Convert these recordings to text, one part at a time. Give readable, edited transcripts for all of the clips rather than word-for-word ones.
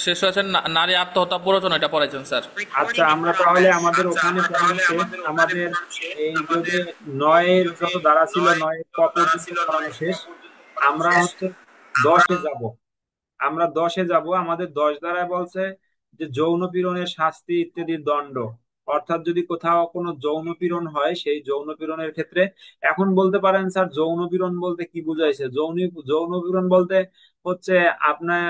শেষ হয়েছে নারী আত্মহত্যা প্ররোচনা, এটা পড়াইছেন স্যার। আচ্ছা, আমরা তাহলে আমাদের ওখানে পড়ানো শেষ। আমাদের এই যদি নয়ের যত ধারা ছিল, নয়ের ক পর্যন্ত পড়ানো শেষ। আমরা হচ্ছে 10-এ যাব। আমরা 10-এ যাব। আমাদের 10 ধারায় বলছে যে যৌন পীড়নের শাস্তি ইত্যাদির দণ্ড। অর্থাৎ যদি কোথাও কোনো যৌন পীড়ন হয়, সেই যৌন পীড়নের ক্ষেত্রে এখন বলতে পারেন স্যার যৌন পীড়ন বলতে কি বুঝাইছে? যৌন পীড়ন বলতে হচ্ছে আপনার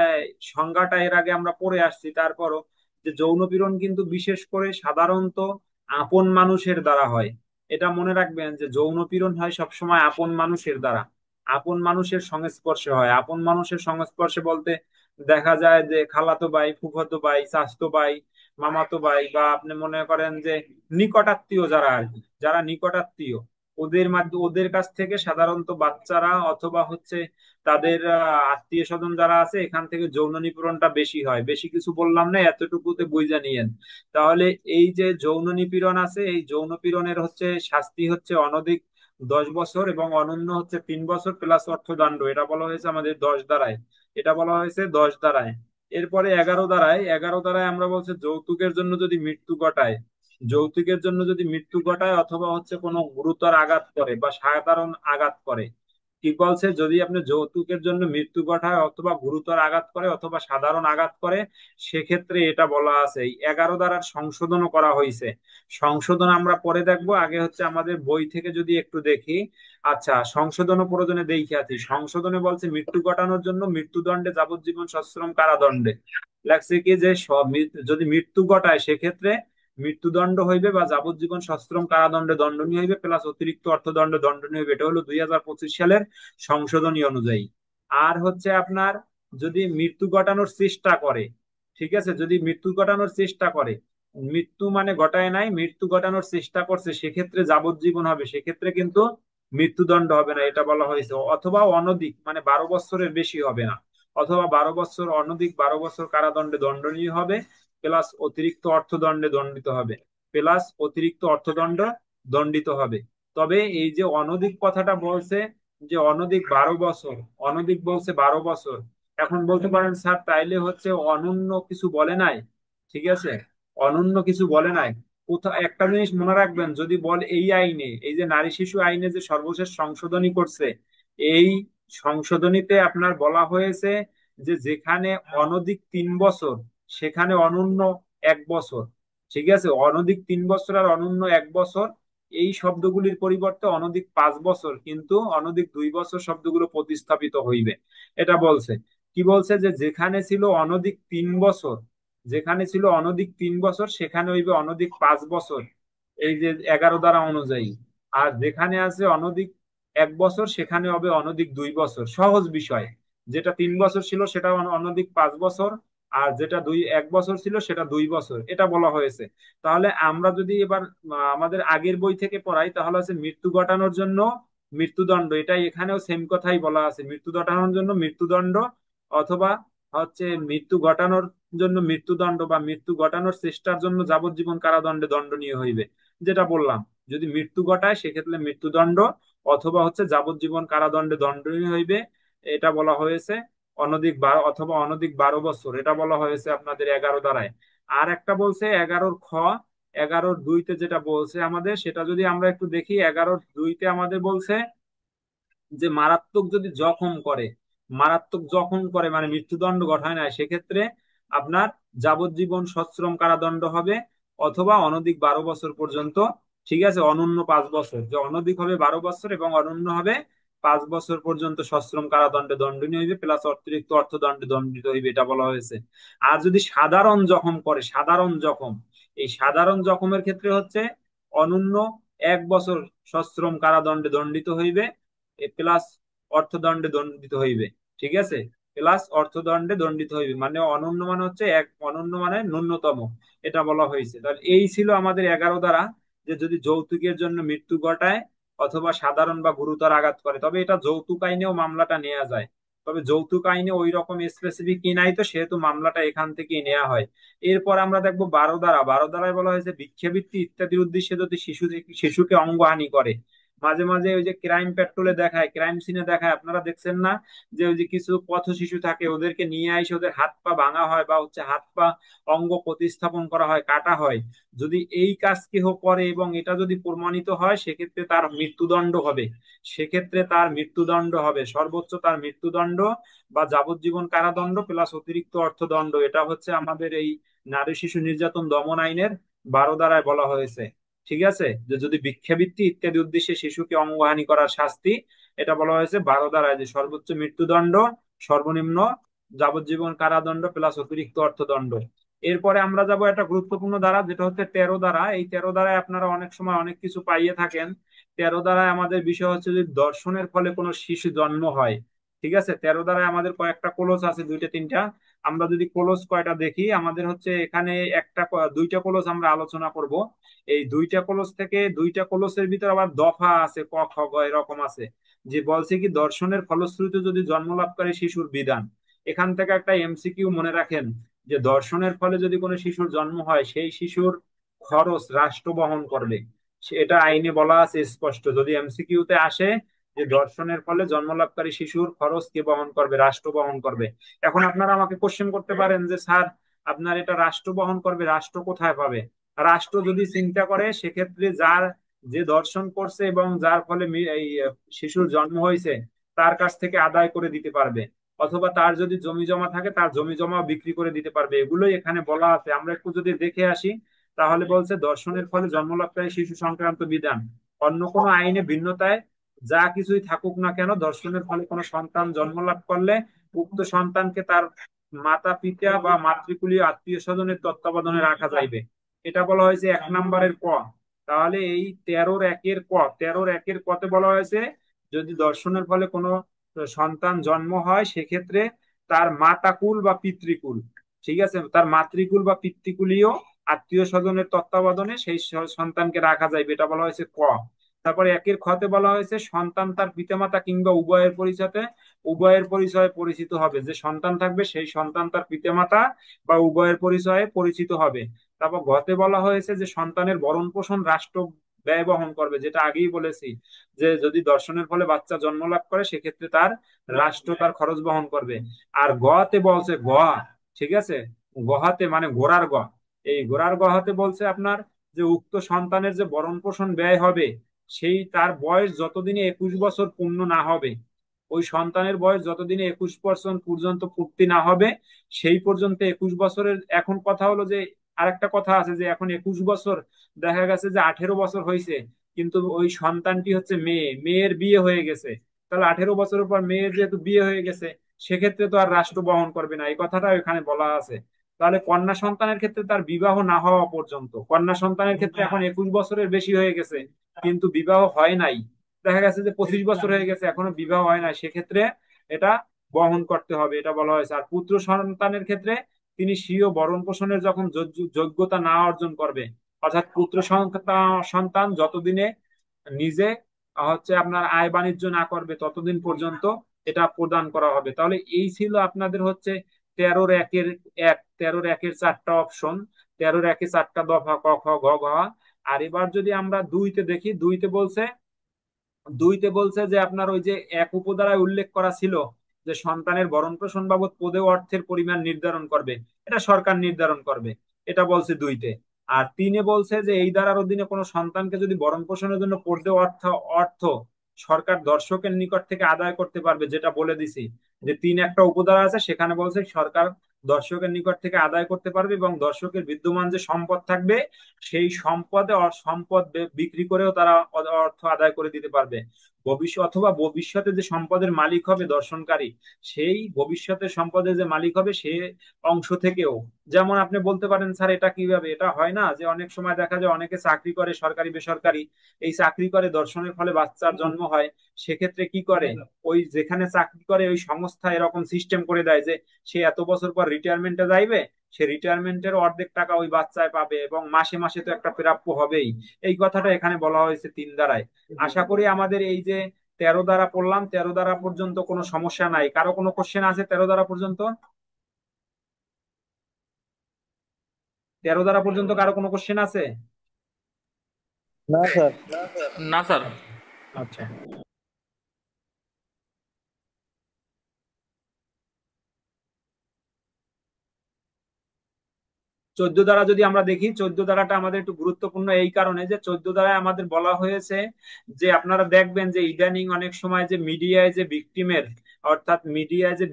সংজ্ঞাটা এর আগে আমরা পড়ে আসছি, তারপরও যে যৌন পীড়ন কিন্তু বিশেষ করে সাধারণত আপন মানুষের দ্বারা হয়। এটা মনে রাখবেন যে যৌন পীড়ন হয় সবসময় আপন মানুষের দ্বারা, আপন মানুষের সংস্পর্শে হয়। আপন মানুষের সংস্পর্শে বলতে দেখা যায় যে খালাতো ভাই, ফুফাতো ভাই, চাচাতো ভাই, মামাতো ভাই, বা আপনি মনে করেন যে নিকটাত্মীয় যারা আর কি, যারা নিকটাত্মীয়, ওদের মাধ্যমে ওদের কাছ থেকে সাধারণত বাচ্চারা অথবা হচ্ছে তাদের আত্মীয় স্বজন যারা আছে এখান থেকে যৌন নিপীড়নটা বেশি হয়। বেশি কিছু বললাম না, এতটুকুতে বুঝে নিয়েন। তাহলে এই যে যৌন নিপীড়ন আছে, এই যৌন পীড়নের হচ্ছে শাস্তি হচ্ছে অনধিক 10 বছর এবং অনন্য হচ্ছে 3 বছর প্লাস অর্থদণ্ড। এটা বলা হয়েছে আমাদের 10 ধারায়। এটা বলা হয়েছে 10 ধারায়। এরপরে 11 ধারায়, 11 ধারায় আমরা বলছে যৌতুকের জন্য যদি মৃত্যু ঘটায়, যৌতুকের জন্য যদি মৃত্যু ঘটায় অথবা হচ্ছে কোনো গুরুতর আঘাত করে বা সাধারণ আঘাত করে। কি বলছে? যদি আপনি যৌতুকের জন্য মৃত্যু ঘটায় অথবা গুরুতর আঘাত করে অথবা সাধারণ আঘাত করে, সেক্ষেত্রে এটা বলা আছে। এই 11 ধারার সংশোধনও করা হয়েছে। সংশোধন আমরা পরে দেখবো, আগে হচ্ছে আমাদের বই থেকে যদি একটু দেখি। আচ্ছা, সংশোধন প্রয়োজনে দেখি আছি। সংশোধনে বলছে মৃত্যু ঘটানোর জন্য মৃত্যুদণ্ডে, যাবজ্জীবন সশ্রম কারাদণ্ডে লাগছে কি যে যদি মৃত্যু ঘটায় সেক্ষেত্রে মৃত্যুদণ্ড হইবে বা যাবজ্জীবন সশ্রম কারাদণ্ডে দণ্ডনীয় হইবে প্লাস অতিরিক্ত অর্থদণ্ড দণ্ডনীয় হইবে। এটা হলো 2025 সালের সংশোধনী অনুযায়ী। আর হচ্ছে আপনার যদি মৃত্যু ঘটানোর চেষ্টা করে, ঠিক আছে, যদি মৃত্যু ঘটানোর চেষ্টা করে, মৃত্যু মানে ঘটায় নাই, মৃত্যু ঘটানোর চেষ্টা করছে, সেক্ষেত্রে যাবজ্জীবন হবে। সেক্ষেত্রে কিন্তু মৃত্যুদণ্ড হবে না, এটা বলা হয়েছে। অথবা অনধিক মানে 12 বছরের বেশি হবে না, অথবা 12 বছর অনধিক 12 বছর কারাদণ্ডে দণ্ডনীয় হবে প্লাস অতিরিক্ত অর্থদণ্ডে দণ্ডিত হবে, প্লাস অতিরিক্ত অর্থদণ্ড দণ্ডিত হবে। তবে এই যে অনধিক কথাটা বলছে, যে অনধিক 12 বছর, অনধিক বলছে 12 বছর। এখন বলতে পারেন স্যার তাইলে হচ্ছে অনন্য কিছু বলে নাই। ঠিক আছে, অনন্য কিছু বলে নাই। কোথাও একটা জিনিস মনে রাখবেন, যদি বল এই আইনে, এই যে নারী শিশু আইনে যে সর্বশেষ সংশোধনী করছে, এই সংশোধনীতে আপনার বলা হয়েছে যে যেখানে অনধিক 3 বছর সেখানে অনন্য 1 বছর। ঠিক আছে, অনধিক 3 বছর আর অনন্য 1 বছর, এই শব্দগুলির পরিবর্তে অনধিক 5 বছর কিন্তু অনধিক 2 বছর শব্দগুলো প্রতিস্থাপিত হইবে। এটা বলছে। কি বলছে? যে যেখানে ছিল অনধিক 3 বছর, যেখানে ছিল অনধিক 3 বছর সেখানে হইবে অনধিক 5 বছর, এই যে 11 ধারা অনুযায়ী। আর যেখানে আছে অনধিক 1 বছর সেখানে হবে অনধিক 2 বছর। সহজ বিষয়, যেটা 3 বছর ছিল সেটা অনধিক 5 বছর, আর যেটা 1 বছর ছিল সেটা 2 বছর, এটা বলা হয়েছে। তাহলে আমরা যদি এবার আমাদের আগের বই থেকে পড়াই, তাহলে আছে মৃত্যু ঘটানোর জন্য মৃত্যুদণ্ড, এটাই এখানেও সেম কথাই বলা আছে, মৃত্যু ঘটানোর জন্য মৃত্যুদণ্ড, অথবা হচ্ছে মৃত্যু ঘটানোর জন্য মৃত্যুদণ্ড বা মৃত্যু ঘটানোর চেষ্টার জন্য যাবজ্জীবন কারাদণ্ডে দণ্ডনীয় হইবে। যেটা বললাম, যদি মৃত্যু ঘটায় সেক্ষেত্রে মৃত্যুদণ্ড অথবা হচ্ছে যাবজ্জীবন কারাদণ্ডে দণ্ডনীয় হইবে। এটা বলা হয়েছে অনধিক 12 অথবা অনধিক 12 বছর, এটা বলা হয়েছে আপনাদের 11 ধারায়। আর একটা বলছে 11-খ, 11-2-তে যেটা বলছে আমাদের, সেটা যদি আমরা একটু দেখি। 11-2-তে আমাদের বলছে যে মারাত্মক যদি জখম করে, মারাত্মক জখম করে মানে মৃত্যুদণ্ড ঘটায় না, সেক্ষেত্রে আপনার যাবজ্জীবন সশ্রম কারাদণ্ড হবে অথবা অনধিক 12 বছর পর্যন্ত। ঠিক আছে, অনন্য 5 বছর, যে অনধিক হবে 12 বছর এবং অনন্য হবে 5 বছর পর্যন্ত সশ্রম কারাদণ্ডে দণ্ডনীয় হইবে প্লাস অতিরিক্ত অর্থদণ্ডে দণ্ডিত হইবে, এটা বলা হয়েছে। আর যদি সাধারণ জখম করে, সাধারণ জখম, এই সাধারণ জখমের ক্ষেত্রে হচ্ছে অনন্য 1 বছর সশ্রম কারাদণ্ডে দণ্ডিত হইবে প্লাস অর্থদণ্ডে দণ্ডিত হইবে। ঠিক আছে, প্লাস অর্থদণ্ডে দণ্ডিত হইবে মানে অনন্য মানে হচ্ছে এক, অনন্য মানে ন্যূনতম, এটা বলা হয়েছে। তাহলে এই ছিল আমাদের 11 ধারা, যে যদি যৌতুকের জন্য মৃত্যু ঘটায় অথবা সাধারণ বা গুরুতর আঘাত করে, তবে এটা যৌতুক আইনেও মামলাটা নেওয়া যায়। তবে যৌতুক আইনে ওই রকম স্পেসিফিক কি নাই, তো সেহেতু মামলাটা এখান থেকেই নেওয়া হয়। এরপর আমরা দেখবো 12 ধারা। 12 ধারায় বলা হয়েছে ভিক্ষাবৃত্তি ইত্যাদির উদ্দেশ্যে যদি শিশুকে অঙ্গহানি করে, মাঝে মাঝে ওই যে ক্রাইম পেট্রোলে দেখায়, ক্রাইম সিনে দেখায়, আপনারা দেখছেন না যে ওই যে কিছু পথ শিশু থাকে, ওদেরকে নিয়ে এসে ওদের হাত পা ভাঙা হয় বা হচ্ছে হাত পা অঙ্গ প্রতিস্থাপন করা হয়, কাটা হয়। যদি এই কাজ কেহ করে এবং এটা যদি প্রমাণিত হয়, সেক্ষেত্রে তার মৃত্যুদণ্ড হবে। সেক্ষেত্রে তার মৃত্যুদণ্ড হবে, সর্বোচ্চ তার মৃত্যুদণ্ড বা যাবজ্জীবন কারাদণ্ড প্লাস অতিরিক্ত অর্থদণ্ড। এটা হচ্ছে আমাদের এই নারী শিশু নির্যাতন দমন আইনের 12 ধারায় বলা হয়েছে। ঠিক আছে, যে যদি ভিক্ষাবৃত্তি ইত্যাদি উদ্দেশ্যে শিশুকে অঙ্গহানি করার শাস্তি, এটা বলা হয়েছে 12 ধারায়, যে সর্বোচ্চ মৃত্যুদণ্ড, সর্বনিম্ন যাবজ্জীবন কারাদণ্ড প্লাস অতিরিক্ত অর্থদণ্ড। এরপরে আমরা যাব একটা গুরুত্বপূর্ণ ধারা, যেটা হচ্ছে 13 ধারা। এই 13 ধারায় আপনারা অনেক সময় অনেক কিছু পাইয়ে থাকেন। 13 ধারায় আমাদের বিষয় হচ্ছে যদি দর্শনের ফলে কোনো শিশু জন্ম হয়। ঠিক আছে, 13 ধারায় আমাদের কয়েকটা ক্লোজ আছে, দুইটা তিনটা। আমরা যদি ক্লোজ কয়টা দেখি, আমাদের হচ্ছে এখানে দুইটা ক্লোজ আমরা আলোচনা করব। এই দুইটা ক্লোজ থেকে, দুইটা ক্লোজের ভিতর আবার দফা আছে, ক খ গ এরকম আছে। যে বলছে কি, দর্শনের ফলশ্রুতিতে যদি জন্মলাভকারী শিশুর বিধান। এখান থেকে একটা এমসিকিউ মনে রাখেন, যে দর্শনের ফলে যদি কোনো শিশুর জন্ম হয়, সেই শিশুর খরচ রাষ্ট্র বহন করবে। এটা আইনে বলা আছে স্পষ্ট। যদি এমসিকিউতে আসে যে দর্শনের ফলে জন্মলাভকারী শিশুর খরচ কে বহন করবে, রাষ্ট্র বহন করবে। এখন আপনারা আমাকে কোশ্চেন করতে পারেন যে স্যার, আপনার এটা রাষ্ট্র বহন করবে, রাষ্ট্র কোথায় পাবে? রাষ্ট্র যদি চিন্তা করে, সেক্ষেত্রে যে দর্শন করছে এবং যার ফলে এই শিশুর জন্ম হয়েছে, তার কাছ থেকে আদায় করে দিতে পারবে। অথবা তার যদি জমি জমা থাকে, তার জমি জমা বিক্রি করে দিতে পারবে। এগুলোই এখানে বলা আছে। আমরা একটু যদি দেখে আসি, তাহলে বলছে দর্শনের ফলে জন্মলাভকারী শিশু সংক্রান্ত বিধান অন্য কোনো আইনে ভিন্নতায় যা কিছুই থাকুক না কেন, দর্শনের ফলে কোনো সন্তান জন্মলাভ করলে উক্ত সন্তানকে তার মাতা পিতা বা মাতৃকুলীয় আত্মীয় স্বজনের তত্ত্বাবধানে রাখা যাইবে। এটা বলা হয়েছে 1 নম্বরের ক। তাহলে এই 13-1-এর ক, 13-1-এর কতে বলা হয়েছে, যদি দর্শনের ফলে কোনো সন্তান জন্ম হয়, সেক্ষেত্রে তার মাতাকুল বা পিতৃকুল, ঠিক আছে, তার মাতৃকুল বা পিতৃকুলীয় আত্মীয় স্বজনের তত্ত্বাবধানে সেই সন্তানকে রাখা যাইবে। এটা বলা হয়েছে ক। তারপরে 1-এর খতে বলা হয়েছে, সন্তান তার পিতামাতা কিংবা উভয়ের পরিচয়ে পরিচিত হবে। যে সন্তান থাকবে, সেই সন্তান তার পিতামাতা বা উভয়ের পরিচয়ে পরিচিত হবে। তারপর গতে বলা হয়েছে যে সন্তানের ভরণ পোষণ রাষ্ট্র ব্যয় বহন করবে, যেটা আগেই বলেছি, যে যদি দর্শনের ফলে বাচ্চা জন্ম লাভ করে, সেক্ষেত্রে তার রাষ্ট্র তার খরচ বহন করবে। আর গতে বলছে ঠিক আছে, গহাতে মানে ঘোড়ার গ। এই ঘোড়ার গহাতে বলছে আপনার, যে উক্ত সন্তানের যে ভরণ পোষণ ব্যয় হবে, সেই তার বয়স যতদিনে 21 বছর পূর্ণ না হবে, ওই সন্তানের বয়স যতদিনে 21 বছর পর্যন্ত পূর্তি না হবে, সেই পর্যন্ত 21 বছরের। এখন কথা হলো যে, আরেকটা কথা আছে যে এখন 21 বছর, দেখা গেছে যে 18 বছর হয়েছে, কিন্তু ওই সন্তানটি হচ্ছে মেয়ে, মেয়ের বিয়ে হয়ে গেছে। তাহলে 18 বছরের পর মেয়ের যেহেতু বিয়ে হয়ে গেছে, সেক্ষেত্রে তো আর রাষ্ট্র বহন করবে না, এই কথাটা এখানে বলা আছে। তাহলে কন্যা সন্তানের ক্ষেত্রে তার বিবাহ না হওয়া পর্যন্ত, কন্যা সন্তানের ক্ষেত্রে এখন 21 বছরের বেশি হয়ে গেছে কিন্তু বিবাহ হয় নাই, দেখা গেছে যে 25 বছর হয়ে গেছে এখনো বিবাহ হয় না, সেক্ষেত্রে এটা বহন করতে হবে, এটা বলা হয়েছে। আর পুত্র সন্তানের ক্ষেত্রে তিনি স্বীয় ভরণ পোষণের যখন যোগ্যতা না অর্জন করবে, অর্থাৎ পুত্র সন্তান যতদিনে নিজে হচ্ছে আপনার আয় বাণিজ্য না করবে, ততদিন পর্যন্ত এটা প্রদান করা হবে। তাহলে এই ছিল আপনাদের হচ্ছে 13-1-এর 13-1-এর 4টা অপশন, 13-1-এ 4টা দফা, ক খ গ ঘ। আর এবার যদি আমরা দুইতে দেখি, দুইতে বলছে যে আপনার ওই যে এক উপধারায় উল্লেখ করা ছিল, যে সন্তানের ভরণ পোষণ বাবদ পদে অর্থের পরিমাণ নির্ধারণ করবে, এটা সরকার নির্ধারণ করবে, এটা বলছে দুইতে। আর তিনে বলছে যে এই ধারার অধীনে কোনো সন্তানকে যদি ভরণ পোষণের জন্য পদে অর্থ সরকার দর্শকের নিকট থেকে আদায় করতে পারবে, যেটা বলে দিছি। যে একটা উপধারা আছে, সেখানে বলছে সরকার দর্শকের নিকট থেকে আদায় করতে পারবে এবং দর্শকের বিদ্যমান যে সম্পদ থাকবে, সেই সম্পদ বিক্রি করেও তারা অর্থ আদায় করে দিতে পারবে। ভবিষ্যতে যে সম্পদের মালিক হবে দর্শনকারী, সেই ভবিষ্যতের সম্পদের যে মালিক হবে, সে অংশ থেকেও। যেমন আপনি বলতে পারেন, স্যার এটা কিভাবে? এটা হয় না যে অনেক সময় দেখা যায় অনেকে চাকরি করে, সরকারি বেসরকারি, এই চাকরি করে দর্শনের ফলে বাচ্চার জন্ম হয়। সেক্ষেত্রে কি করে, ওই যেখানে চাকরি করে ওই সংস্থা এরকম সিস্টেম করে দেয় যে সে এত বছর পর রিটায়ারমেন্টে যাইবে, সে রিটায়ারমেন্টের অর্ধেক টাকা ওই বাচ্চায় পাবে এবং মাসে মাসে তো একটা প্রাপ্য হবেই। এই কথাটা এখানে বলা হয়েছে 3 ধারায়। আশা করি আমাদের এই যে 13 ধারা পড়লাম, 13 ধারা পর্যন্ত কোনো সমস্যা নাই। কারো কোনো কোশ্চেন আছে 13 ধারা পর্যন্ত? 13 ধারা পর্যন্ত কারো কোনো কোশ্চেন আছে? না স্যার। না স্যার। আচ্ছা, 14 ধারা যদি আমরা দেখি, 14 ধারাটা আমাদের একটু গুরুত্বপূর্ণ এই কারণে যে 14 ধারায় আমাদের বলা হয়েছে যে আপনারা দেখবেন যে ইদানিং অনেক সময় যে মিডিয়ায় যে ভিকটিমের, অর্থাৎ মিডিয়ায় যে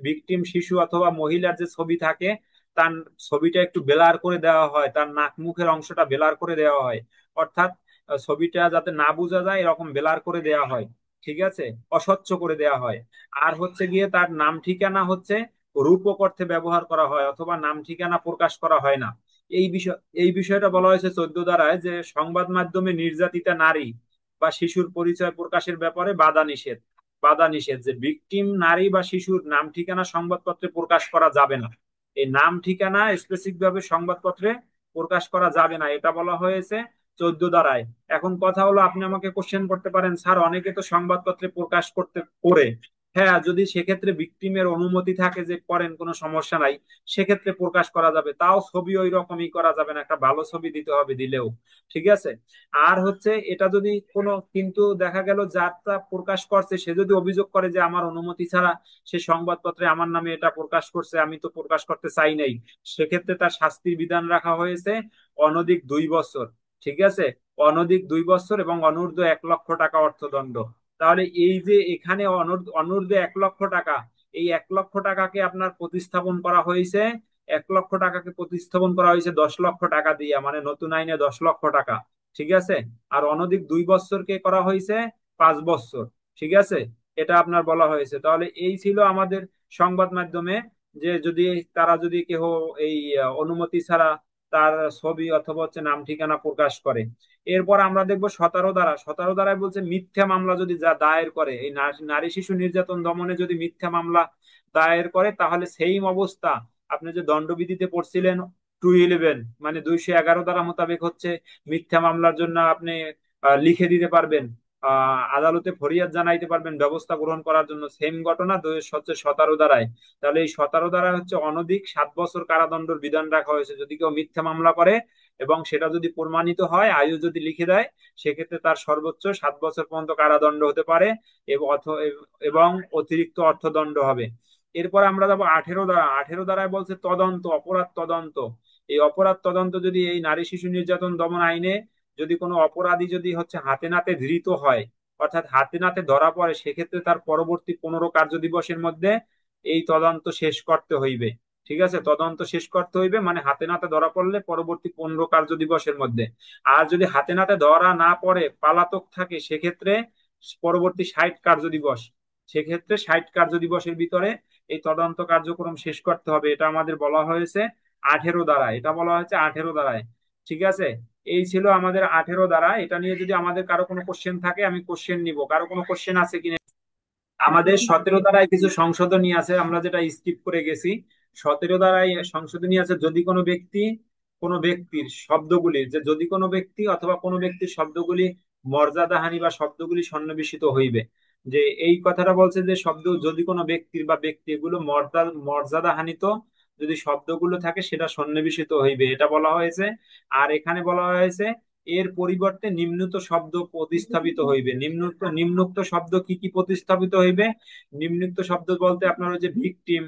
ভিকটিম শিশু অথবা মহিলার যে ছবি থাকে, তার ছবিটা একটু ব্লার করে দেওয়া হয়, তার নাক মুখের অংশটা ব্লার করে দেওয়া হয়, অর্থাৎ ছবিটা যাতে না বোঝা যায় এরকম ব্লার করে দেওয়া হয়, ঠিক আছে, অস্বচ্ছ করে দেওয়া হয়। আর হচ্ছে গিয়ে তার নাম ঠিকানা হচ্ছে রূপক অর্থে ব্যবহার করা হয়, অথবা নাম ঠিকানা প্রকাশ করা হয় না। এই বিষয়টা বলা হয়েছে 14 ধারায়, যে সংবাদ মাধ্যমে নির্যাতিতা নারী বা শিশুর পরিচয় প্রকাশের ব্যাপারে বাধা নিষেধ, যে ভিকটিম নারী বা শিশুর নাম ঠিকানা সংবাদপত্রে প্রকাশ করা যাবে না। এই নাম ঠিকানা স্পেসিফিক ভাবে সংবাদপত্রে প্রকাশ করা যাবে না, এটা বলা হয়েছে 14 ধারায়। এখন কথা হলো, আপনি আমাকে কোশ্চেন করতে পারেন, স্যার অনেকে তো সংবাদপত্রে প্রকাশ করতে করে। হ্যাঁ, যদি সেক্ষেত্রে ভিকটিমের অনুমতি থাকে যে করেন, কোনো সমস্যা নাই, সেক্ষেত্রে প্রকাশ করা যাবে, তাও ছবি ওই রকমই করা যাবে না, একটা ভালো ছবি দিতে হবে, দিলেও ঠিক আছে। আর হচ্ছে এটা যদি কোনো, কিন্তু দেখা গেল যারটা প্রকাশ করছে সে যদি অভিযোগ করে যে আমার অনুমতি ছাড়া সে সংবাদপত্রে আমার নামে এটা প্রকাশ করছে, আমি তো প্রকাশ করতে চাই নাই, সেক্ষেত্রে তার শাস্তির বিধান রাখা হয়েছে অনধিক 2 বছর, ঠিক আছে, অনধিক 2 বছর এবং অনূর্ধ্ব 1 লক্ষ টাকা অর্থদণ্ড। তাহলে এই যে এখানে অনূর্ধ্ব 1 লক্ষ টাকা, এই 1 লক্ষ টাকাকে আপনার প্রতিস্থাপন করা হয়েছে, 1 লক্ষ টাকাকে প্রতিস্থাপন করা হয়েছে 10 লক্ষ টাকা দিয়ে, মানে নতুন আইনে 10 লক্ষ টাকা, ঠিক আছে। আর অনধিক 2 বছরকে করা হয়েছে 5 বছর, ঠিক আছে, এটা আপনার বলা হয়েছে। তাহলে এই ছিল আমাদের সংবাদ মাধ্যমে, যে যদি তারা যদি কেউ এই অনুমতি ছাড়া তার ছবি অথবা হচ্ছে নাম ঠিকানা প্রকাশ করে। এরপর আমরা দেখবো 17 ধারা। 17 ধারায় বলছে মিথ্যা মামলা যদি যা দায়ের করে, এই নারী শিশু নির্যাতন দমনে যদি মিথ্যা মামলা দায়ের করে, তাহলে সেইম অবস্থা আপনি যে দণ্ডবিধিতে পড়ছিলেন 211, মানে 211 ধারা মোতাবেক হচ্ছে মিথ্যা মামলার জন্য আপনি লিখে দিতে পারবেন, আদালতে ফরিয়াদ জানাইতে পারবেন ব্যবস্থা গ্রহণ করার জন্য, সেম ঘটনা হচ্ছে 17 ধারায়। তাহলে এই 17 ধারায় হচ্ছে অনধিক 7 বছর কারাদণ্ডের বিধান রাখা হয়েছে যদি কেউ মিথ্যা মামলা করে, এবং সেটা যদি প্রমাণিত হয়, আয়ু যদি লিখে দেয়, সেক্ষেত্রে তার সর্বোচ্চ 7 বছর পর্যন্ত কারাদণ্ড হতে পারে, এবং অতিরিক্ত অর্থদণ্ড হবে। এরপর আমরা যাবো 18 ধারা। 18 ধারায় বলছে তদন্ত, অপরাধ তদন্ত। এই অপরাধ তদন্ত যদি এই নারী শিশু নির্যাতন দমন আইনে যদি কোনো অপরাধী যদি হচ্ছে হাতে নাতে ধৃত হয়, অর্থাৎ হাতে নাতে ধরা পড়ে, সেক্ষেত্রে তার পরবর্তী 15 কার্য দিবসের মধ্যে এই তদন্ত শেষ করতে হইবে, ঠিক আছে, তদন্ত শেষ করতে হইবে, মানে হাতে নাতে ধরা পড়লে পরবর্তী 15 কার্য দিবসের মধ্যে। আর যদি হাতে নাতে ধরা না পড়ে, পালাতক থাকে, সেক্ষেত্রে পরবর্তী 60 কার্য দিবস, সেক্ষেত্রে 60 কার্য দিবসের ভিতরে এই তদন্ত কার্যক্রম শেষ করতে হবে, এটা আমাদের বলা হয়েছে 18 ধারায়, এটা বলা হয়েছে 18 ধারায়, ঠিক আছে। এই ছিল আমাদের 18 ধারা। এটা নিয়ে যদি আমাদের কারো কোনো কোশ্চেন থাকে আমি কোশ্চেন নিব, কারো কোনো কোশ্চেন আছে কিনা। আমাদের 17 ধারায় কিছু সংশোধনী আছে, আমরা যেটা স্কিপ করে গেছি। 17 ধারায় সংশোধনী আছে, যদি কোনো ব্যক্তির শব্দগুলি, যে যদি কোনো ব্যক্তি অথবা কোনো ব্যক্তির শব্দগুলি মর্যাদাহানি বা শব্দগুলি সন্নিবেশিত হইবে, যে এই কথাটা বলছে যে শব্দ যদি কোনো ব্যক্তির বা ব্যক্তি এগুলো মর্যাদাহানিত যদি শব্দগুলো থাকে সেটা সন্নিবেশিত হইবে, এটা বলা হয়েছে। আর এখানে বলা হয়েছে এর পরিবর্তে নিম্নোক্ত শব্দ প্রতিস্থাপিত হইবে। নিম্নোক্ত শব্দ কি কি প্রতিস্থাপিত হইবে? নিম্নোক্ত শব্দ বলতে আপনার ওই যে ভিকটিম,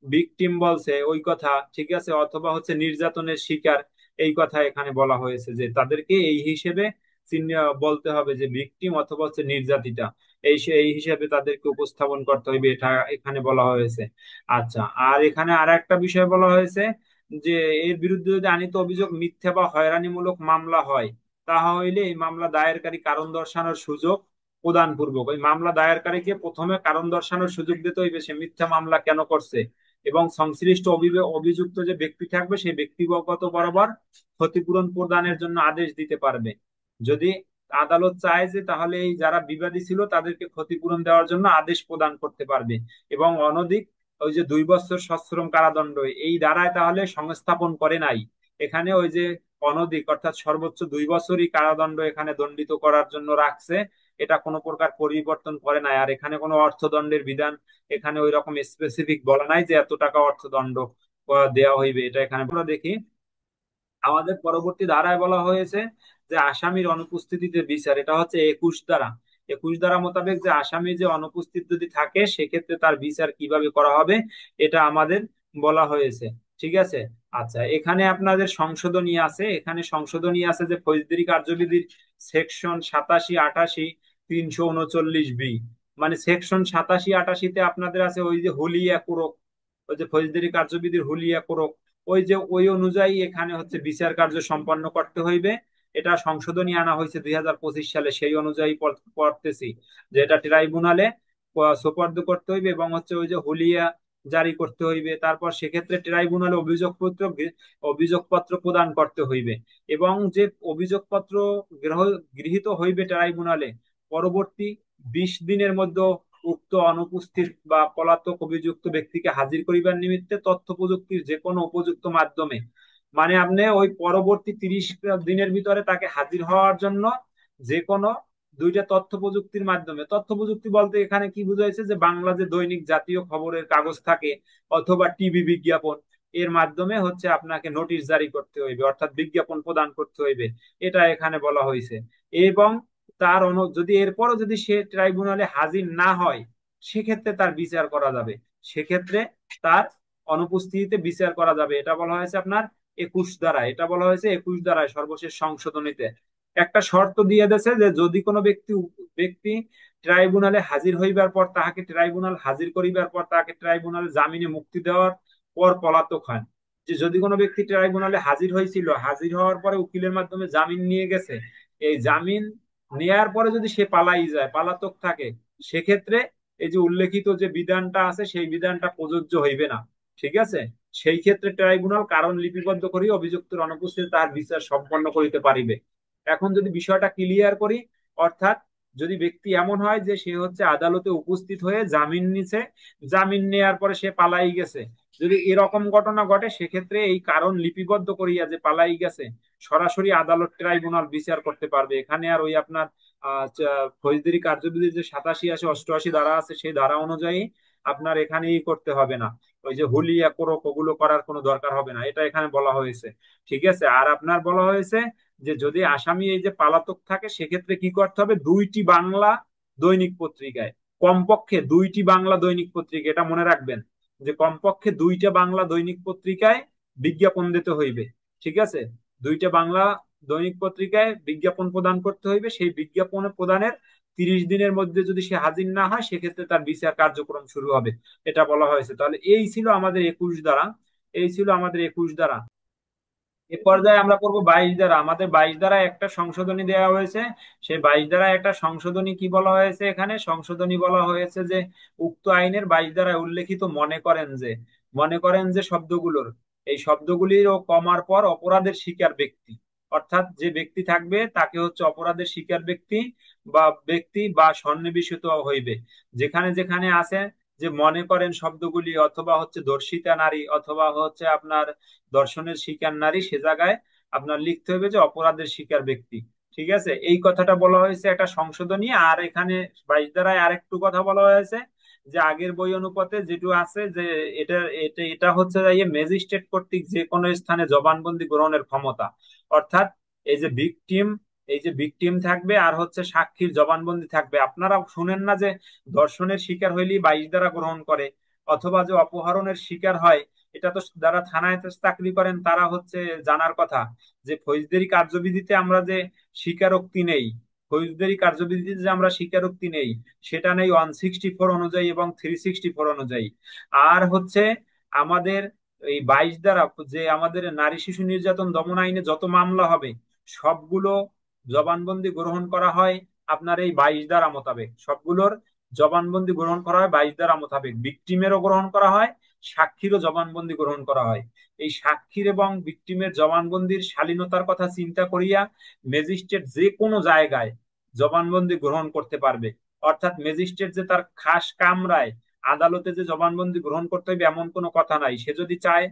ভিকটিম বলছে ওই কথা, ঠিক আছে, অথবা হচ্ছে নির্যাতনের শিকার, এই কথা এখানে বলা হয়েছে, যে তাদেরকে এই হিসেবে বলতে হবে যে ভিকটিম অথবা হচ্ছে নির্যাতিতা, এই হিসাবে তাদেরকে উপস্থাপন করতে হইবে, এটা এখানে বলা হয়েছে। আচ্ছা, আর এখানে আর একটা বিষয় বলা হয়েছে, যে এর বিরুদ্ধে যদি আনীত অভিযোগ মিথ্যা বা হয়রানিমূলক মামলা হয়, তাহা হইলে এই মামলা দায়েরকারী কারণ দর্শানোর সুযোগ প্রদান পূর্বক, ওই মামলা দায়েরকারীকে প্রথমে কারণ দর্শানোর সুযোগ দিতে হইবে সে মিথ্যা মামলা কেন করছে, এবং সংশ্লিষ্ট অভিযুক্ত যে ব্যক্তি থাকবে সেই ব্যক্তিগত বরাবর ক্ষতিপূরণ প্রদানের জন্য আদেশ দিতে পারবে। যদি আদালত চায় যে, তাহলে এই যারা বিবাদী ছিল তাদেরকে ক্ষতিপূরণ দেওয়ার জন্য আদেশ প্রদান করতে পারবে। এবং অনধিক ওই যে 2 বছর সশ্রম কারাদণ্ড, এই ধারায় তাহলে সংস্থাপন করে নাই, এখানে ওই যে অনধিক অর্থাৎ সর্বোচ্চ 2 বছরই কারাদণ্ড এখানে দণ্ডিত করার জন্য রাখছে, এটা কোনো প্রকার পরিবর্তন করে নাই। আর এখানে কোনো অর্থদণ্ডের বিধান এখানে ওই রকম স্পেসিফিক বলা নাই যে এত টাকা অর্থদণ্ড দেওয়া হইবে, এটা এখানে আমরা দেখি। আমাদের পরবর্তী ধারায় বলা হয়েছে যে আসামির অনুপস্থিতিতে বিচার, এটা হচ্ছে 21 ধারা। 21 ধারা মোতাবেক যে আসামি যে অনুপস্থিত যদি থাকে সেক্ষেত্রে তার বিচার কিভাবে করা হবে এটা আমাদের বলা হয়েছে। ঠিক আছে। আচ্ছা, এখানে আপনাদের সংশোধনী আছে, এখানে সংশোধনী আছে যে ফৌজদারি কার্যবিধির সেকশন 87, 88, 339 বি, মানে সেকশন 87, 88-তে আপনাদের আছে ওই যে হুলিয়া কুরক, ওই যে ফৌজদারি কার্যবিধির হুলিয়া কুরক, ওই যে ওই অনুযায়ী এখানে হচ্ছে বিচার কার্য সম্পন্ন করতে হইবে। এটা সংশোধনী আনা হয়েছে 2025 সালে, সেই অনুযায়ী পড়তেছি যে এটা ট্রাইব্যুনালে সোপর্দ করতে হইবে এবং হচ্ছে ওই যে হুলিয়া জারি করতে হইবে। তারপর সেক্ষেত্রে ট্রাইব্যুনালে অভিযোগপত্র প্রদান করতে হইবে এবং যে অভিযোগপত্র গৃহীত হইবে ট্রাইব্যুনালে পরবর্তী 20 দিনের মধ্যে উক্ত অনুপস্থিত বা পলাতক অভিযুক্ত ব্যক্তিকে হাজির করিবার নিমিত্তে তথ্য প্রযুক্তির যে কোনো উপযুক্ত মাধ্যমে, মানে আপনি ওই পরবর্তী 30 দিনের ভিতরে তাকে হাজির হওয়ার জন্য যে কোনো দুইটা তথ্য প্রযুক্তির মাধ্যমে, তথ্য প্রযুক্তি বলতে এখানে কি বোঝাইছে যে বাংলা যে দৈনিক জাতীয় খবরের কাগজ থাকে অথবা টিভি বিজ্ঞাপন, এর মাধ্যমে হচ্ছে আপনাকে নোটিশ জারি করতে হইবে, অর্থাৎ বিজ্ঞাপন প্রদান করতে হইবে, এটা এখানে বলা হয়েছে। এবং তার যদি এরপরও যদি সে ট্রাইব্যুনালে হাজির না হয় সেক্ষেত্রে তার বিচার করা যাবে, সেক্ষেত্রে তার অনুপস্থিতিতে বিচার করা যাবে। এটা বলা হয়েছে আপনার 21 ধারায়, এটা বলা হয়েছে 21 ধারায় সর্বশেষ সংশোধনীতে। একটা শর্ত দিয়ে দিয়েছে যে যদি কোনো ব্যক্তি ব্যক্তি ট্রাইব্যুনালে হাজির হইবার পর তাহাকে ট্রাইব্যুনাল হাজির করিবার পর তাকে ট্রাইব্যুনাল জামিনে মুক্তি দেওয়ার পর পলাতক হন, যে যদি কোনো ব্যক্তি ট্রাইব্যুনালে হাজির হয়েছিল, হাজির হওয়ার পরে উকিলের মাধ্যমে জামিন নিয়ে গেছে, এই জামিন নেয়ার পরে যদি সে পালাই যায়, পলাতক থাকে, সেক্ষেত্রে এই যে উল্লেখিত যে বিধানটা আছে সেই বিধানটা প্রযোজ্য হইবে না। ঠিক আছে। সেই ক্ষেত্রে ট্রাইব্যুনাল কারণ লিপিবদ্ধ করি অভিযুক্তের অনুপস্থিতি তার বিচার সম্পন্ন করিতে পারিবে। এখন যদি বিষয়টা ক্লিয়ার করি, অর্থাৎ যদি ব্যক্তি এমন হয় যে সে হচ্ছে আদালতে উপস্থিত হয়ে জামিন নিছে, জামিন নেয়ার পরে সে পালাই গেছে, যদি এরকম ঘটনা ঘটে সেক্ষেত্রে এই কারণ লিপিবদ্ধ করিয়া যে পালাই গেছে সরাসরি আদালত ট্রাইব্যুনাল বিচার করতে পারবে। এখানে আর ওই আপনার ফৌজদারি কার্যবিধির যে 87, 88 ধারা আছে সেই ধারা অনুযায়ী আপনার এখানেই করতে হবে না, ওই যে হুলিয়া কোরক ওগুলো করার কোনো দরকার হবে না, এটা এখানে বলা হয়েছে। ঠিক আছে। আর আপনার বলা হয়েছে যে যদি আসামি এই যে পালাতক থাকে সেক্ষেত্রে কি করতে হবে, 2টি বাংলা দৈনিক পত্রিকায়, কমপক্ষে 2টি বাংলা দৈনিক পত্রিকা, এটা মনে রাখবেন যে কমপক্ষে 2টা বাংলা দৈনিক পত্রিকায় বিজ্ঞাপন দিতে হইবে। ঠিক আছে। 2টা বাংলা দৈনিক পত্রিকায় বিজ্ঞাপন প্রদান করতে হইবে, সেই বিজ্ঞাপন প্রদানের 30 দিনের মধ্যে যদি সে হাজির না হয় সেক্ষেত্রে তার বিচার কার্যক্রম শুরু হবে, এটা বলা হয়েছে। তাহলে এই ছিল আমাদের 21 ধারা, এই ছিল আমাদের 21 ধারা। এ পর্যায়ে আমরা করব 22 ধারা। আমাদের 22 ধারায় একটা সংশোধনী দেওয়া হয়েছে। সেই 22 ধারায় একটা সংশোধনী কি বলা হয়েছে, এখানে সংশোধনী বলা হয়েছে যে উক্ত আইনের 22 ধারায় উল্লেখিত মনে করেন যে শব্দগুলোর, এই শব্দগুলির ও কমার পর অপরাধের শিকার ব্যক্তি, অর্থাৎ যে ব্যক্তি থাকবে তাকে হচ্ছে অপরাধের শিকার ব্যক্তি বা সন্নিবেশিত হইবে। যেখানে যেখানে আছে যে মনে করেন শব্দগুলি অথবা হচ্ছে ধর্ষিতা নারী অথবা হচ্ছে আপনার দর্শনের শিকার নারী, সে জায়গায় আপনার লিখতে হবে যে অপরাধের শিকার ব্যক্তি। ঠিক আছে। এই কথাটা বলা হয়েছে একটা সংশোধনী। আর এখানে 22 ধারায় আরেকটু কথা বলা হয়েছে যে আগের বই অনুপাতে যেটু আছে যে এটা এটা এটা হচ্ছে যে ম্যাজিস্ট্রেট কর্তৃক যে কোনো স্থানে জবানবন্দি গ্রহণের ক্ষমতা, অর্থাৎ এই যে ভিকটিম এই যে ভিকটিম থাকবে আর হচ্ছে সাক্ষীর জবানবন্দি থাকবে। আপনারা শুনেন না যে ধর্ষণের শিকার হইলেই 22 ধারা গ্রহণ করে, অথবা যে অপহরণের শিকার হয়, এটা তো যারা থানায় চাকরি করেন তারা হচ্ছে জানার কথা যে ফৌজদারি কার্যবিধিতে আমরা যে স্বীকারোক্তি নেই, ফৌজদারি কার্যবিধিতে যে আমরা স্বীকারোক্তি নেই সেটা নেই 164 অনুযায়ী এবং 364 অনুযায়ী। আর হচ্ছে আমাদের এই 22 ধারা, যে আমাদের নারী শিশু নির্যাতন দমন আইনে যত মামলা হবে সবগুলো জবানবন্দি গ্রহণ করা হয় আপনার এই 22 ধারা মোতাবেক, সবগুলোর জবানবন্দি গ্রহণ করা হয় 22 ধারা মোতাবেক, ভিকটিমেরও গ্রহণ করা হয়, সাক্ষীরও জবানবন্দি গ্রহণ করা হয়। এই সাক্ষীর এবং ভিকটিমের জবানবন্দির শালীনতার কথা চিন্তা করিয়া ম্যাজিস্ট্রেট যে কোনো জায়গায় জবানবন্দি গ্রহণ করতে পারবে, অর্থাৎ ম্যাজিস্ট্রেট যে তার খাস কামরায় আদালতে যে জবানবন্দি গ্রহণ করতে হবে এমন কোনো কথা নাই। সে যদি চায়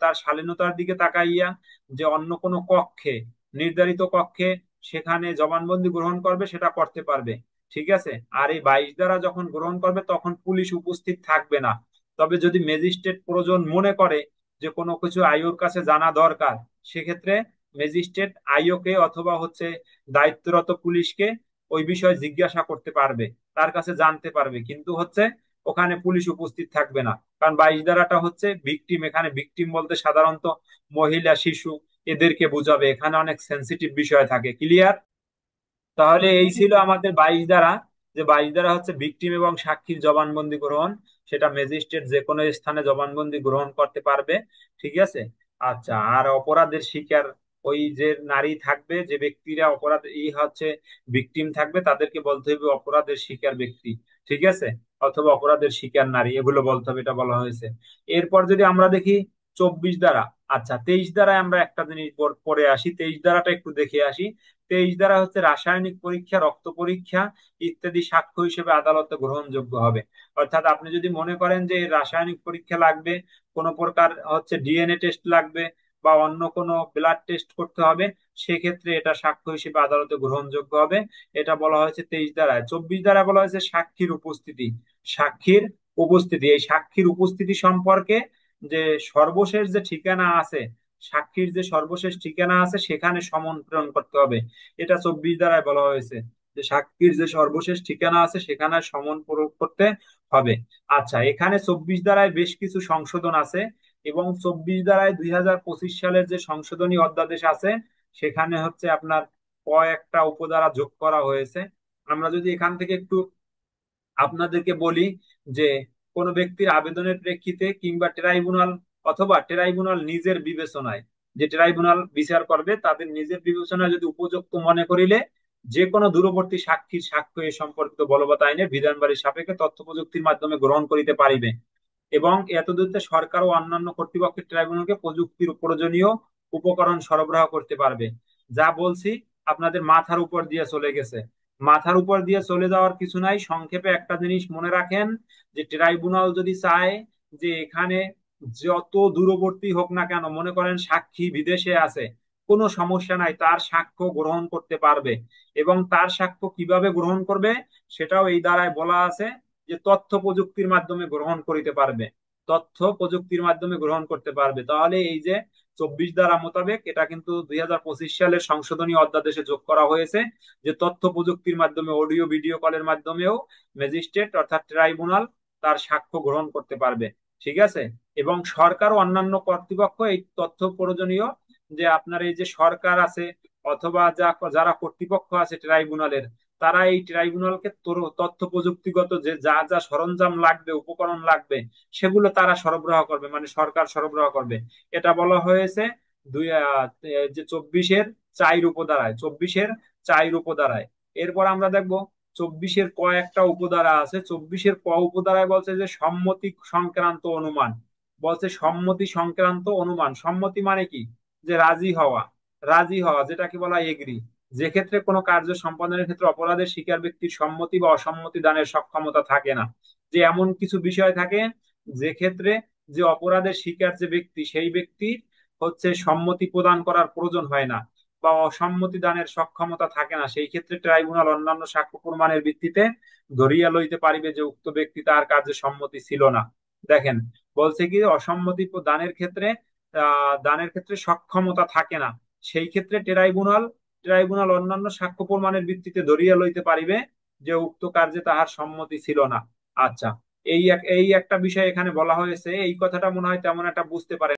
তার শালীনতার দিকে তাকাইয়া যে অন্য কোনো কক্ষে, নির্ধারিত কক্ষে সেখানে জবানবন্দি গ্রহণ করবে, সেটা করতে পারবে। ঠিক আছে। আর এই 22 ধারা যখন গ্রহণ করবে তখন পুলিশ উপস্থিত থাকবে না। তবে যদি ম্যাজিস্ট্রেট প্রয়োজন মনে করে যে কোনো কিছু আইওর কাছে জানা দরকার, সেক্ষেত্রে ম্যাজিস্ট্রেট আইওকে অথবা হচ্ছে দায়িত্বরত পুলিশকে ওই বিষয়ে জিজ্ঞাসা করতে পারবে, তার কাছে জানতে পারবে, কিন্তু হচ্ছে ওখানে পুলিশ উপস্থিত থাকবে না। কারণ 22 ধারাটা হচ্ছে ভিকটিম, এখানে ভিকটিম বলতে সাধারণত মহিলা, শিশু, এদেরকে বোঝাবে, এখানে অনেক সেনসিটিভ বিষয় থাকে। ক্লিয়ার? তাহলে এই ছিল আমাদের 22 ধারা। যে 22 ধারা হচ্ছে ভিকটিম এবং সাক্ষীর জবানবন্দি গ্রহণ, সেটা ম্যাজিস্ট্রেট যে কোনো স্থানে জবানবন্দি গ্রহণ করতে পারবে। ঠিক আছে। আচ্ছা, আর অপরাধের শিকার ওই যে নারী থাকবে, যে ব্যক্তিরা অপরাধ হচ্ছে ভিকটিম থাকবে, তাদেরকে বলতে হবে অপরাধের শিকার ব্যক্তি। ঠিক আছে। অথবা অপরাধের শিকার নারী, এগুলো বলতে হবে, এটা বলা হয়েছে। এরপর যদি আমরা দেখি 24 ধারা। আচ্ছা, 23 ধারায় আমরা একটা জিনিস পড়ে আসি, 23 ধারাটা একটু দেখে আসি। 23 ধারা হচ্ছে রাসায়নিক পরীক্ষা, রক্ত পরীক্ষা ইত্যাদি সাক্ষ্য হিসেবে আদালতে গ্রহণযোগ্য হবে। অর্থাৎ আপনি যদি মনে করেন যে রাসায়নিক পরীক্ষা লাগবে, কোনো প্রকার হচ্ছে ডিএনএ টেস্ট লাগবে, বা অন্য কোনো ব্লাড টেস্ট করতে হবে, সেক্ষেত্রে এটা সাক্ষ্য হিসেবে আদালতে গ্রহণযোগ্য হবে। এটা বলা হয়েছে 23 ধারায়। 24 ধারায় বলা হয়েছে সাক্ষীর উপস্থিতি। সাক্ষীর উপস্থিতি, এই সাক্ষীর উপস্থিতি সম্পর্কে যে সর্বশেষ যে ঠিকানা আছে, সাক্ষীর যে সর্বশেষ ঠিকানা আছে সেখানে সমন প্রেরণ করতে হবে। এটা 24 ধারায় বলা হয়েছে, যে সাক্ষীর যে সর্বশেষ ঠিকানা আছে সেখানে সমন প্রয়োগ করতে হবে। আচ্ছা, এখানে 24 ধারায় বেশ কিছু সংশোধন আছে, এবং 24 ধারায় 2025 সালের যে সংশোধনী অধ্যাদেশ আছে, সেখানে হচ্ছে আপনার কয়েকটা উপধারা যোগ করা হয়েছে। আমরা যদি এখান থেকে একটু আপনাদেরকে বলি, যে কোনো ব্যক্তির আবেদনের প্রেক্ষিতে কিংবা ট্রাইব্যুনাল, অথবা ট্রাইব্যুনাল নিজের বিবেচনায়, যে ট্রাইব্যুনাল বিচার করবে তাদের নিজের বিবেচনায় যদি উপযুক্ত মনে করিলে, যে কোনো দূরবর্তী সাক্ষীর সাক্ষ্য এ সম্পর্কিত বলবৎ আইনের বিধানবাড়ির সাপেক্ষে তথ্য প্রযুক্তির মাধ্যমে গ্রহণ করিতে পারিবে। এবং এতদূতে সরকার ও অন্যান্য কর্তৃপক্ষের ট্রাইব্যুনালকে প্রযুক্তির প্রয়োজনীয় উপকরণ সরবরাহ করতে পারবে। যা বলছি আপনাদের মাথার উপর দিয়ে চলে গেছে। মাথার উপর দিয়ে চলে যাওয়ার কিছু নাই। সংক্ষেপে একটা জিনিস মনে রাখেন, যে ট্রাইব্যুনাল যদি চায় যে এখানে যত দূরবর্তী হোক না কেন, মনে করেন সাক্ষী বিদেশে আছে, কোনো সমস্যা নাই, তার সাক্ষ্য গ্রহণ করতে পারবে। এবং তার সাক্ষ্য কিভাবে গ্রহণ করবে সেটাও এই দ্বারায় বলা আছে, যে তথ্য প্রযুক্তির মাধ্যমে গ্রহণ করিতে পারবে। তথ্য প্রযুক্তির মাধ্যমে গ্রহণ করতে পারবে। তাহলে এই যে 24 ধারা মোতাবেক, এটা কিন্তু 2025 সালের সংশোধনী অধ্যাদেশে যোগ করা হয়েছে, যে তথ্য প্রযুক্তির মাধ্যমে অডিও ভিডিও কলের মাধ্যমেও ম্যাজিস্ট্রেট অর্থাৎ ট্রাইব্যুনাল তার সাক্ষ্য গ্রহণ করতে পারবে। ঠিক আছে। এবং সরকার ও অন্যান্য কর্তৃপক্ষ এই তথ্য প্রয়োজনীয়, যে আপনার এই যে সরকার আছে, অথবা যারা কর্তৃপক্ষ আছে ট্রাইব্যুনালের, তারা এই ট্রাইব্যুনালকে তথ্য প্রযুক্তিগত যে যা যা সরঞ্জাম লাগবে, উপকরণ লাগবে, সেগুলো তারা সরবরাহ করবে, মানে সরকার সরবরাহ করবে। এটা বলা হয়েছে যে 24-এর 4 উপধারায়, 24-এর 4 উপধারায়। এরপর আমরা দেখব 24-এর কয়েকটা উপধারা আছে। 24-এর উপধারায় বলছে যে সম্মতি সংক্রান্ত অনুমান। বলছে সম্মতি সংক্রান্ত অনুমান। সম্মতি মানে কি? যে রাজি হওয়া। রাজি হওয়া যেটাকে বলা এগ্রি। যে ক্ষেত্রে কোনো কার্য সম্পাদনের ক্ষেত্রে অপরাধের শিকার ব্যক্তির সম্মতি বা অসম্মতি দানের সক্ষমতা থাকে না। যে এমন কিছু বিষয় থাকে যে ক্ষেত্রে যে অপরাধের শিকার যে ব্যক্তি, সেই ব্যক্তির হচ্ছে সম্মতি প্রদান করার প্রয়োজন হয় না, বা অসম্মতি দানের সক্ষমতা থাকে না, সেই ক্ষেত্রে ট্রাইব্যুনাল অন্যান্য সাক্ষ্য প্রমাণের ভিত্তিতে ধরিয়া লইতে পারিবে যে উক্ত ব্যক্তি তার কাজে সম্মতি ছিল না। দেখেন, বলছে কি দানের ক্ষেত্রে সক্ষমতা থাকে না, সেই ক্ষেত্রে ট্রাইব্যুনাল অন্যান্য সাক্ষ্য প্রমাণের ভিত্তিতে ধরিয়া লইতে পারিবে যে উক্ত কার্যে তাহার সম্মতি ছিল না। আচ্ছা, এই একটা বিষয় এখানে বলা হয়েছে, এই কথাটা মনে হয় তেমন একটা বুঝতে পারে